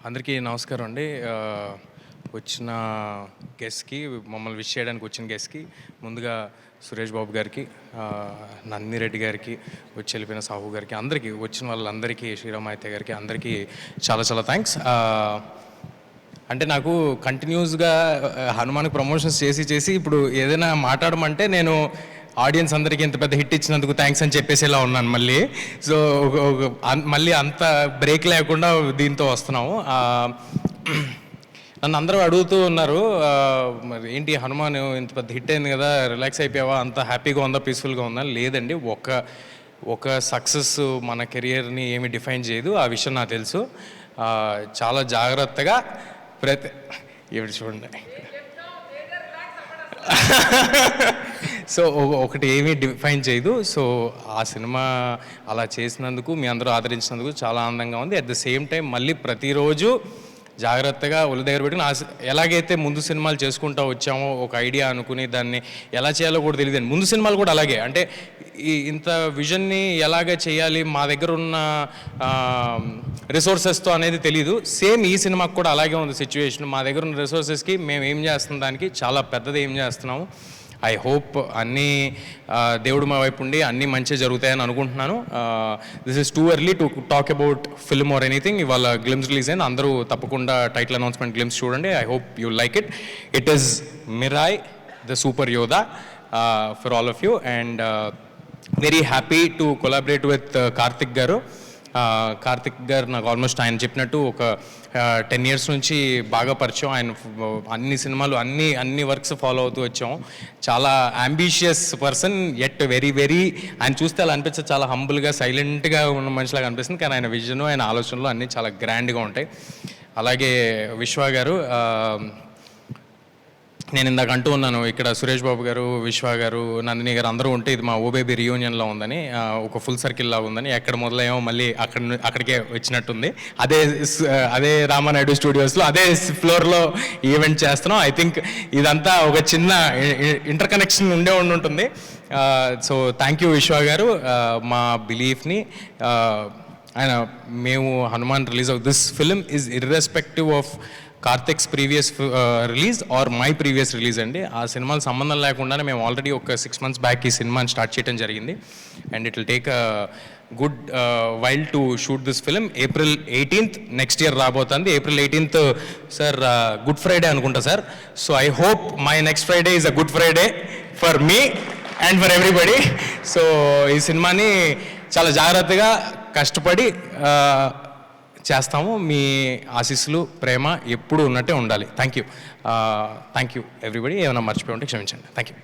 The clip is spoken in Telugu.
అందరికీ నమస్కారం అండి. వచ్చిన గెస్ట్కి, మమ్మల్ని విష్ చేయడానికి వచ్చిన గెస్ట్కి ముందుగా సురేష్ బాబు గారికి, నందిని రెడ్డి గారికి, వచ్చి వెళ్ళిపోయిన సాహు గారికి, అందరికీ వచ్చిన వాళ్ళందరికీ, శ్రీరామ్ అయితే గారికి అందరికీ చాలా చాలా థ్యాంక్స్. అంటే నాకు కంటిన్యూస్గా హనుమాన్కి ప్రమోషన్స్ చేసి ఇప్పుడు ఏదైనా మాట్లాడమంటే నేను ఆడియన్స్ అందరికీ ఇంత పెద్ద హిట్ ఇచ్చినందుకు థ్యాంక్స్ అని చెప్పేసేలా ఉన్నాను మళ్ళీ. సో మళ్ళీ అంత బ్రేక్ లేకుండా దీంతో వస్తున్నాము. నన్ను అందరూ అడుగుతూ ఉన్నారు, మరి ఏంటి హనుమాన్ ఇంత పెద్ద హిట్ అయింది కదా, రిలాక్స్ అయిపోయావా, అంత హ్యాపీగా ఉందా, పీస్ఫుల్గా ఉందా? లేదండి, ఒక సక్సెస్ మన కెరియర్ని ఏమి డిఫైన్ చేయదు, ఆ విషయం నాకు తెలుసు. చాలా జాగ్రత్తగా ఇప్పుడు చూడండి. సో ఒకటి ఏమీ డిఫైన్ చేయదు. సో ఆ సినిమా అలా చేసినందుకు, మీ అందరూ ఆదరించినందుకు చాలా ఆనందంగా ఉంది. అట్ ద సేమ్ టైం మళ్ళీ ప్రతిరోజు జాగ్రత్తగా ఒళ్ళు దగ్గర పెట్టుకుని, ఎలాగైతే ముందు సినిమాలు చేసుకుంటూ వచ్చామో ఒక ఐడియా అనుకుని దాన్ని ఎలా చేయాలో కూడా తెలియదండి. ముందు సినిమాలు కూడా అలాగే, అంటే ఇంత విజన్ని ఎలాగ చేయాలి, మా దగ్గర ఉన్న రిసోర్సెస్తో అనేది తెలీదు. సేమ్ ఈ సినిమాకి కూడా అలాగే ఉంది సిచ్యువేషన్. మా దగ్గర ఉన్న రిసోర్సెస్కి మేము ఏం చేస్తున్నాం, దానికి చాలా పెద్దది ఏం చేస్తున్నాము. ఐ హోప్ అన్నీ దేవుడు మా వైపు ఉండి అన్నీ మంచిగా జరుగుతాయని అనుకుంటున్నాను. This is too early to talk about film or anything. ఇవాళ గ్లిమ్స్ రిలీజ్ అయింది, అందరూ తప్పకుండా టైటిల్ అనౌన్స్మెంట్ గ్లిమ్స్ చూడండి. I hope you like it. It is Mirai the super Yodha for all of you, and very happy to collaborate with Karthik garu. Karthik గారు నాకు ఆల్మోస్ట్ ఆయన చెప్పినట్టు ఒక 10 years నుంచి బాగా పరిచయం. ఆయన అన్ని సినిమాలు అన్ని వర్క్స్ ఫాలో అవుతూ వచ్చాం. చాలా అంబిషియస్ పర్సన్, ఎట్ వెరీ ఆయన చూస్తే అలా అనిపించదు, చాలా హంబుల్గా సైలెంట్గా ఉన్న మనిషిలాగా అనిపిస్తుంది. కానీ ఆయన విజన్, ఆయన ఆలోచనలు అన్నీ చాలా గ్రాండ్గా ఉంటాయి. అలాగే విశ్వ గారు, నేను ఇందాక అంటూ ఉన్నాను, ఇక్కడ సురేష్ బాబు గారు, విశ్వ గారు, నందిని గారు అందరూ ఉంటే ఇది మా ఓబేబీ రియూనియన్లో ఉందని, ఒక ఫుల్ సర్కిల్ లాగా ఉందని. ఎక్కడ మొదలయ్యామో మళ్ళీ అక్కడికే వచ్చినట్టుంది. అదే రామానాయుడు స్టూడియోస్లో అదే ఫ్లోర్లో ఈవెంట్ చేస్తున్నాం. ఐ థింక్ ఇదంతా ఒక చిన్న ఇంటర్ కనెక్షన్ ఉండే ఉంటుంది. సో థ్యాంక్ యూ విశ్వ గారు. మా బిలీఫ్ని మేము Hanuman release of this film is irrespective of Karthik's previous release are my previous release అండి. ఆ సినిమాలు సంబంధం లేకుండానే మేము ఆల్రెడీ ఒక 6 months బ్యాక్ ఈ సినిమాని స్టార్ట్ చేయడం జరిగింది. And it will take a good while to shoot this film. April 18th next year రాబోతుంది. April 18th sir good Friday అనుకుంటా sir. So I hope my next Friday is a good Friday for me and for everybody. So ఈ సినిమాని చాలా జాగ్రత్తగా కష్టపడి చేస్తాము. మీ ఆశీస్సులు, ప్రేమ ఎప్పుడు ఉన్నట్టే ఉండాలి. Thank you everybody. ఏమైనా మర్చిపోయి ఉంటే క్షమించండి. Thank you.